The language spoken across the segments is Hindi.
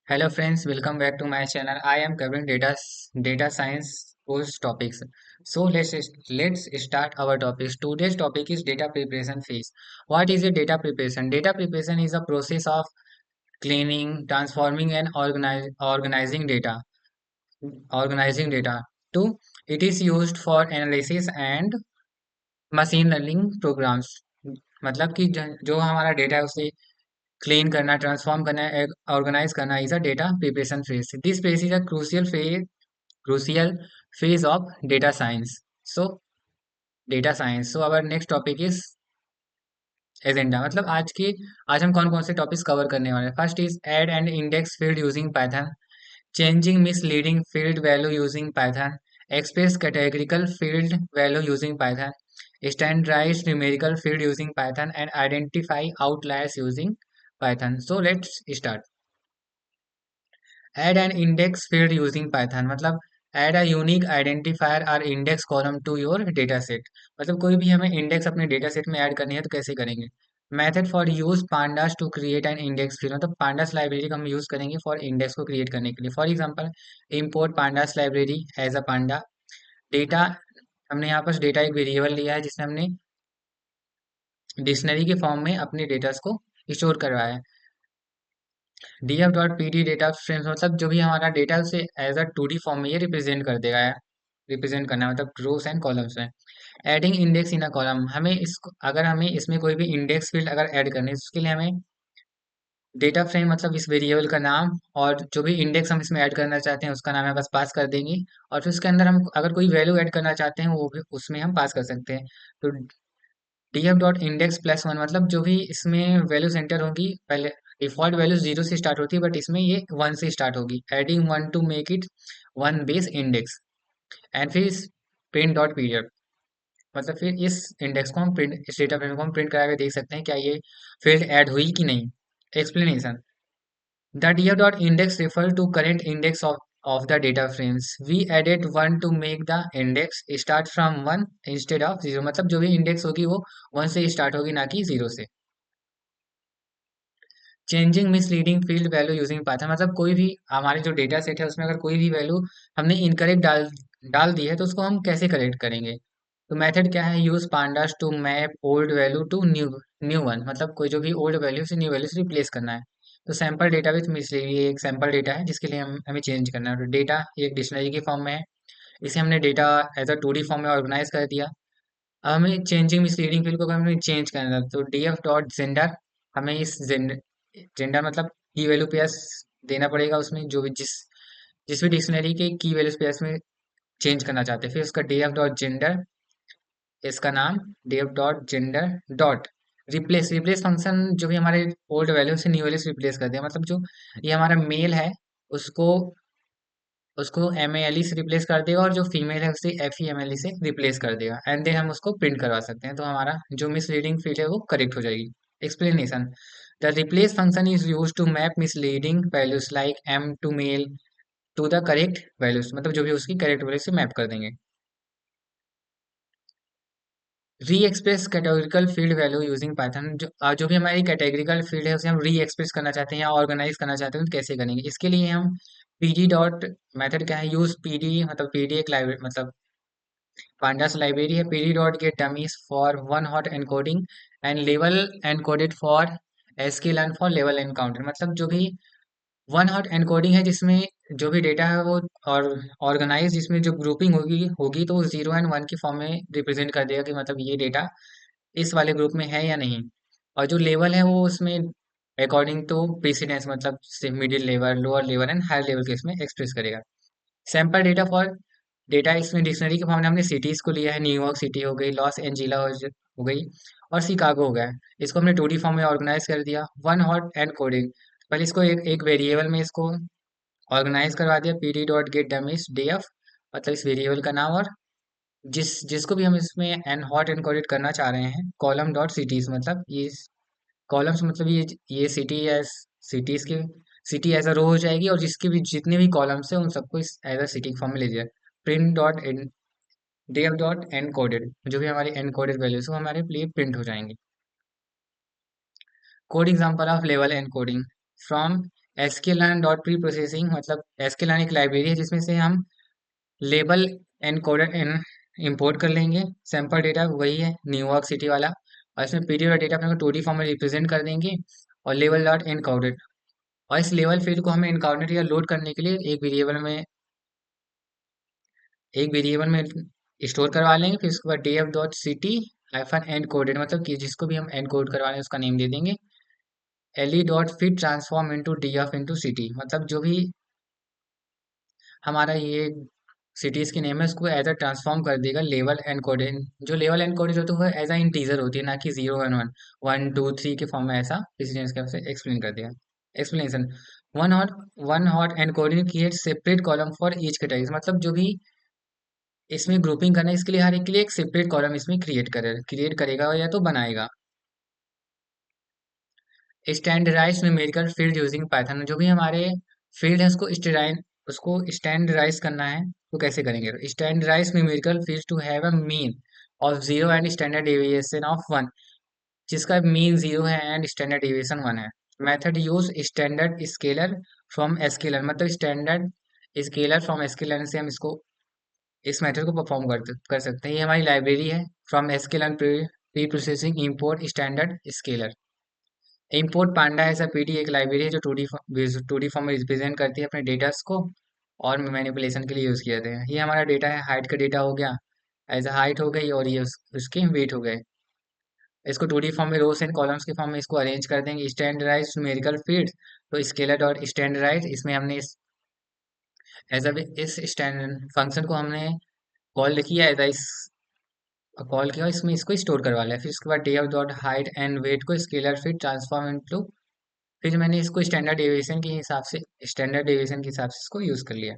Hello friends, welcome back to my channel. I am covering data science course topics. So let's start our topics. Today's topic is data preparation phase. What is a data preparation? Data preparation is a process of cleaning, transforming and organizing data. Two, it is used for analysis and machine learning programs. मतलब कि जो हमारा डेटा है उसे क्लीन करना, ट्रांसफॉर्म करना, ऑर्गेनाइज करना is a data preparation phase. This phase is a crucial phase of data science. So our next topic is agenda. मतलब आज हम कौन कौन से टॉपिक्स कवर करने वाले हैं. First is add and index field using Python, changing misleading field value using Python, express categorical field value using Python, standardized numerical field using Python, and identify outliers using Python. So let's start. Add an index field using Python. मतलब add a unique identifier or index column to your data set. मतलब कोई भी हमें इंडेक्स अपने डेटा सेट में ऐड करनी है तो कैसे करेंगे. Method for use pandas to create an index field. मतलब पांडास लाइब्रेरी का हम यूज करेंगे फॉर इंडेक्स को क्रिएट करने के लिए. For example import pandas library as a panda. Data हमने यहाँ पर डेटा एक वेरिएबल लिया है जिसमें हमने डिक्शनरी के फॉर्म में अपने डेटा को स्टोर करवाया है. df dot P D data frames मतलब जो भी हमारा डेटा है उसे एज अ 2D फॉर्म में ये रिप्रेजेंट कर देगा. रिप्रेजेंट करना मतलब रोज एंड कॉलम्स में. Adding index in a column. हमें इसको अगर हमें इसमें कोई भी इंडेक्स फील्ड अगर ऐड करनी है तो उसके लिए हमें डेटा फ्रेम मतलब इस वेरिएबल का नाम और जो भी इंडेक्स हम इसमें ऐड करना चाहते हैं उसका नाम है बस पास कर देंगे. और फिर उसके अंदर हम अगर कोई वैल्यू ऐड करना चाहते हैं वो भी उसमें हम पास कर सकते हैं. तो df dot index plus one मतलब जो भी इसमें वैल्यूज एंटर होगी पहले डिफॉल्ट वैल्यू जीरो से स्टार्ट होती है बट इसमें ये वन से स्टार्ट होगी. Adding one two make it one base index. And फिर प्रिंट डॉट पीडियफ मतलब फिर इस इंडेक्स को हम प्रिंट इस डेटा फ्रेम को हम प्रिंट करा के देख सकते हैं क्या ये फील्ड ऐड हुई कि नहीं. Explanation. The df dot index refer to current index of the data frames. We added one to make the index start from one instead of zero. मतलब जो भी इंडेक्स होगी वो वन से स्टार्ट होगी ना कि जीरो से. Changing misleading field value using Python मतलब कोई भी हमारे जो डेटा सेट है उसमें अगर कोई भी वैल्यू हमने इनकरेक्ट डाल दी है तो उसको हम कैसे करेक्ट करेंगे. तो मेथड क्या है. Use pandas to map old value to new new one मतलब कोई जो भी ओल्ड वैल्यू से न्यू वैल्यू से रिप्लेस करना है. तो सैम्पल डेटा विथ मिसलीड ये एक सैम्पल डेटा है जिसके लिए हमें चेंज करना है. तो डेटा एक डिक्शनरी के फॉर्म में है. इसे हमने data as a 2D form में ऑर्गेनाइज कर दिया. अब हमें चेंजिंग मिसलीडिंग फील्ड को अगर हमें चेंज करना है तो df डॉट जेंडर. हमें इस जेंडर मतलब की वैल्यू पेयर्स देना पड़ेगा उसमें जो भी जिस जिस भी डिक्शनरी के की वैल्यूज पेयर्स में चेंज करना चाहते हैं. फिर उसका df डॉट जेंडर इसका नाम df dot gender dot replace. Replace function जो भी हमारे ओल्ड वैल्यू से न्यू वैल्यू से रिप्लेस कर दिया मतलब जो ये हमारा मेल है उसको उसको एम एल ई से रिप्लेस कर देगा और जो फीमेल है उसे F E M L E से रिप्लेस कर देगा. एंड देन हम उसको प्रिंट करवा सकते हैं तो हमारा जो मिसलीडिंग फील्ड है वो करेक्ट हो जाएगी. Explanation. The replace function is use to map misleading values like M to male to the correct values मतलब जो भी उसकी करेक्ट वैल्यू से मैप कर देंगे. री express categorical field value using Python. जो भी हमारी कैटेगरिकल फील्ड है उसे हम री एक्सप्रेस करना चाहते हैं या ऑर्गेनाइज करना चाहते हैं तो कैसे करेंगे. इसके लिए हम pd डॉट मेथड क्या है. यूज pd मतलब pd एक लाइब्रेरी मतलब pandas लाइब्रेरी है. pd dot gate dummies for one hot encoding and level encoded for sklearn for level encounter. मतलब जो भी वन हॉट एनकोडिंग है जिसमें जो भी डेटा है वो और ऑर्गेनाइज जिसमें जो ग्रुपिंग होगी होगी तो वो जीरो एंड वन की फॉर्म में रिप्रेजेंट कर देगा कि मतलब ये डेटा इस वाले ग्रुप में है या नहीं. और जो लेवल है वो उसमें अकॉर्डिंग टू प्रेसिडेंस मतलब middle level lower level and higher level के इसमें एक्सप्रेस करेगा. सैम्पल डेटा फॉर डेटा इसमें डिक्शनरी के फॉर्म में हमने सिटीज को लिया है. न्यूयॉर्क सिटी हो गई, लॉस एंजिला हो गई और शिकागो हो गया. इसको हमने 2D फॉर्म में ऑर्गेनाइज कर दिया. वन हॉट एंड कोडिंग पहले इसको एक एक वेरिएबल में इसको ऑर्गेनाइज करवा दिया. pd dot gate dummies df मतलब इस वेरिएबल का नाम और जिसको भी हम इसमें एन हॉट एनकोडेड करना चाह रहे हैं कॉलम डॉट सिटीज मतलब ये कॉलम्स मतलब ये सिटीज के सिटी एज अ रो हो जाएगी और जिसके भी जितने भी कॉलम्स है उन सबको इस एज अ सिटी फॉर्म में ले जाए. Print dot dev dot encoded जो भी हमारी एनकोडेड वैल्यूज वो हमारे लिए प्रिंट हो जाएंगे. Code example of level encoding. From sklearn dot pre processing मतलब sklearn एक लाइब्रेरी है जिसमें से हम लेबल एनकोडर इंपोर्ट कर लेंगे। सैंपल डेटा वही है न्यूयॉर्क सिटी वाला, और इसमें पीडीएफ और डेटा अपने को 2D फॉर्म में रिप्रेजेंट कर देंगे। और लेवल डॉट एनकोडेड, और इस लेवल फील्ड को हमें एनकाउंटर या लोड करने के लिए एक वेरिएबल में स्टोर करवा लेंगे। फिर उसके बाद df dot C T hyphen encoded, मतलब कि जिसको भी हम एनकोड कोड करवा लें उसका नेम दे देंगे। L E dot fit transform into D F into C T, मतलब जो भी हमारा ये सिटीज की नेम है उसको एज अ ट्रांसफॉर्म कर देगा लेवल एंड कोडेड। जो लेवल एंड कोडेड होता है वो एज अ इंटीजर होती है, ना कि 0 1 1 1 2 3 के फॉर्म में, ऐसा प्रेसिडेंस के से एक्सप्लेन कर दिया। Explanation, one hot encoding create separate column for each category, मतलब जो भी इसमें ग्रुपिंग करना है इसके लिए हर एक के लिए एक सेपरेट कॉलम इसमें क्रिएट करेगा या तो बनाएगा। Standardise numerical field using Python, जो भी हमारे फील्ड है उसको स्टैंडर्डाइज करना है तो कैसे करेंगे। Standardise numerical field to have a mean of 0 and standard deviation of 1, जिसका मीन 0 है एंड स्टैंडर्ड डेविएशन 1 है। Method use standard scaler from scalar, मतलब स्टैंडर्ड स्केलर फ्रॉम स्केलर से हम इसको इस मेथड को परफॉर्म कर सकते हैं। ये हमारी लाइब्रेरी है from scaler preprocessing import standard scaler. Import panda as pd एक लाइब्रेरी है जो टू डी फॉर्म में रिप्रेजेंट करती है अपने डेटास को और मैनिपुलेशन के लिए यूज़ किए जाते हैं। ये हमारा डेटा है, हाइट का डेटा हो गया, एज अ हाइट हो गई, और ये उसके वेट हो गए। इसको 2D फॉर्म में रोज एंड कॉलम्स के फॉर्म में इसको अरेंज कर देंगे। स्टैंडर्डाइज न्यूमेरिकल फील्ड, तो स्केलर डॉट स्टैंडर्डाइज, इसमें हमने एज अ इस स्टैंड फंक्शन को हमने कॉल किया एज इस कॉल किया, इसमें इसको स्टोर करवा लिया। फिर उसके बाद df dot height and weight को स्केलर फिर ट्रांसफॉर्म इनटू, फिर मैंने इसको स्टैंडर्ड डेविएशन के हिसाब से इसको यूज कर लिया,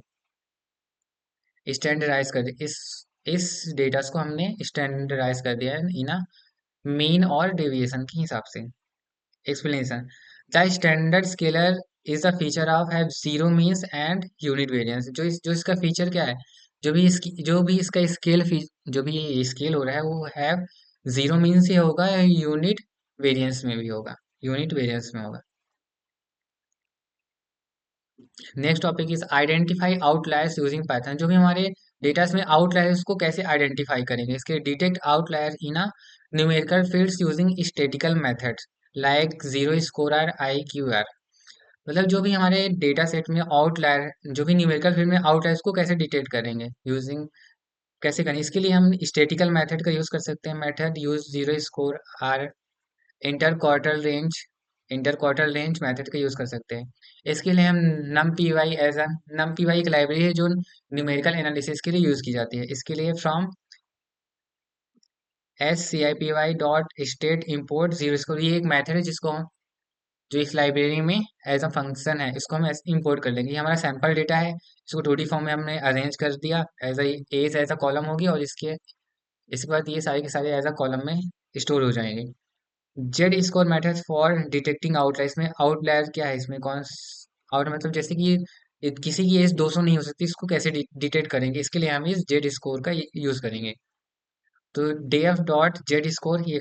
स्टैंडर्डाइज कर दिया। इस डेटा को हमने स्टैंडर्डाइज कर दिया है इना मीन और डेविएशन के हिसाब से। Explanation, the standard scaler is the feature of have zero means and unit variance. जो इसका फीचर क्या है, जो भी ये स्केल हो रहा है वो हैव जीरो मीन्स ही होगा या यूनिट वेरिएंस में भी होगा, यूनिट वेरिएंस में होगा। Next topic is identify outliers using Python, जो भी हमारे डेटा में आउटलायर्स को कैसे आइडेंटिफाई करेंगे। इसके detect outlier in a numerical fields using statistical methods like zero score are I Q are, मतलब जो भी हमारे डेटा सेट में आउटलायर, जो भी न्यूमेरिकल फील्ड में आउटलायर्स को कैसे डिटेक्ट करेंगे, यूजिंग कैसे करें, इसके लिए हम स्टैटिकल मेथड का यूज कर सकते हैं। Method use zero score or interquartile range method का यूज कर सकते हैं। इसके लिए हम नम पी वाई एक लाइब्रेरी है जो न्यूमेरिकल एनालिसिस के लिए यूज की जाती है। इसके लिए from scipy.state import zero score, ये एक मेथड है जिसको जो इस लाइब्रेरी में एज अ फंक्शन है इसको हम इंपोर्ट कर लेंगे। ये हमारा सैंपल डेटा है, इसको 2D फॉर्म में हमने अरेंज कर दिया, एज अ कॉलम होगी, और इसके बाद ये सारे के सारे एज अ कॉलम में स्टोर हो जाएंगे। Z score method for detecting outlier, में आउटलायर क्या है, इसमें आउट मतलब जैसे कि किसी की एज 200 नहीं हो सकती, इसको कैसे डिटेक्ट करेंगे, इसके लिए हम इस जेड स्कोर का यूज करेंगे। तो df डॉट जेड स्कोर, ये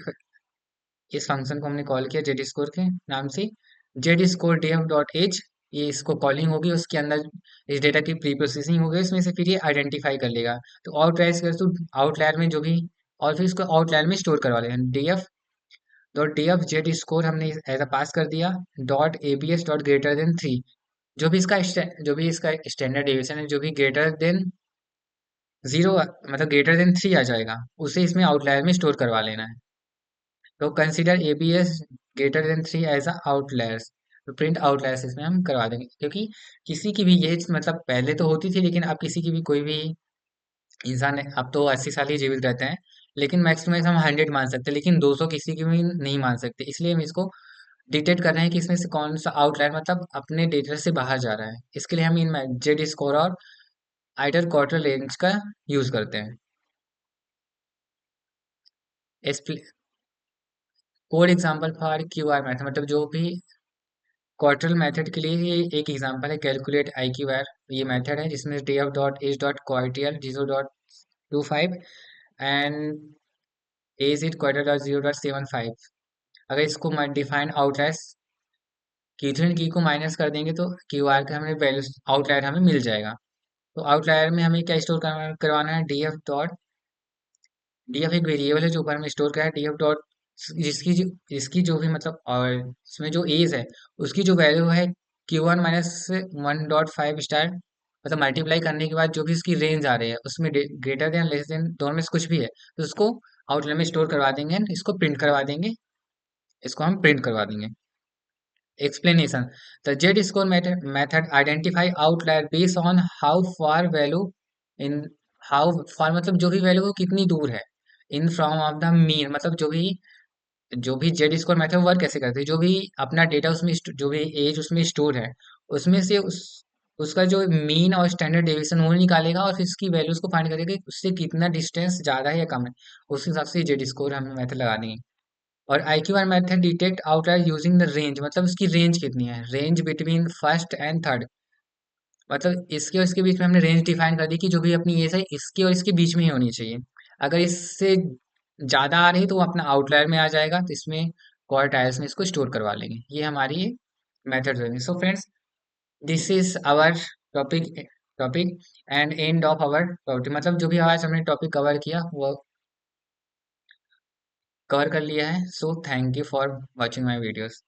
इस फंक्शन को हमने कॉल किया जेड स्कोर के नाम से। Z score df dot age, ये इसको कॉलिंग होगी, उसके अंदर इस डेटा की प्री प्रोसेसिंग होगी, इसमें से फिर ये आइडेंटिफाई कर लेगा। तो आउटलायर में जो भी, और फिर इसको आउटलायर में स्टोर करवा लेगा। df जेड स्कोर हमने एज अ पास कर दिया। Dot abs dot greater than 3, जो भी इसका स्टैंडर्ड डेविएशन है, जो भी ग्रेटर देन 0 मतलब ग्रेटर देन 3 आ जाएगा, उसे इसमें आउटलायर में स्टोर करवा लेना है। तो consider abs greater than 3 as outliers, तो प्रिंट आउटलायर्स इसमें हम करवा देंगे। क्योंकि किसी की भी एज मतलब पहले तो होती थी, लेकिन अब किसी की भी कोई भी इंसान है, अब तो 80 साल ही जीवित रहते हैं, लेकिन मैक्सिमम हम 100 मान सकते हैं, लेकिन 200 किसी की भी नहीं मान सकते। इसलिए हम इसको डिटेक्ट कर रहे हैं कि इसमें से कौन सा आउटलायर मतलब अपने डेटा से बाहर जा रहा है। इसके लिए हम इन जेड स्कोर और आइडर क्वार्टर रेंज का यूज करते हैं। Code example for Q R method, मतलब जो भी क्वार्टरल मेथड के लिए ये एक एग्जांपल है। कैलकुलेट आई क्यू आर, ये मेथड है जिसमें df डॉट एज डॉट क्वार्टियल 0.25 एंड एज इट क्वार्टर डॉट 0.75। अगर इसको define outliers Q3 and Q को माइनस कर देंगे तो क्यू आर का हमें वैल्यू आउटलायर हमें मिल जाएगा। तो आउटलायर में हमें क्या स्टोर करवाना है, डी एफ एक वेरिएबल है जो ऊपर में स्टोर करा है, डी एफ डॉट जिसकी जो भी मतलब और इसमें जो एज है उसकी जो वैल्यू है Q1 - 1.5 स्टार, मतलब मल्टीप्लाई करने के बाद जो भी इसकी रेंज आ रही है उसमें ग्रेटर देन लेस देन दोनों में से कुछ भी है तो उसको आउटलाइन में स्टोर करवा देंगे and इसको प्रिंट करवा देंगे, इसको हम प्रिंट करवा देंगे। Explanation: The Z-score method identify outlier based on how far value in how far मतलब जो भी वैल्यू वो कितनी दूर है in from of the mean, मतलब जो भी जेड स्कोर मेथड वर्क कैसे करते हैं, जो भी अपना डेटा उसमें जो भी एज उसमें स्टोर है उसमें से उसका जो मीन और स्टैंडर्ड डेविएशन वो निकालेगा और फिर इसकी वैल्यूज को फाइंड करेगा कि उससे कितना डिस्टेंस ज्यादा है या कम है, उस हिसाब से जेड स्कोर हम मेथड लगा देंगे। और IQR method detect outlier using the range, मतलब उसकी रेंज कितनी है, range between first and third, मतलब इसके और इसके बीच में हमने रेंज डिफाइन कर दी कि जो भी अपनी एज है इसके और इसके बीच में ही होनी चाहिए। अगर इससे ज्यादा आ रही तो वो अपना आउटलायर में आ जाएगा, तो इसमें क्वार्टाइल्स में इसको स्टोर करवा लेंगे। ये हमारी मेथड रहेगी। So friends, this is our topic topic and and of our topic, मतलब जो भी आज हमने टॉपिक कवर किया वो कवर कर लिया है। So thank you for watching my videos.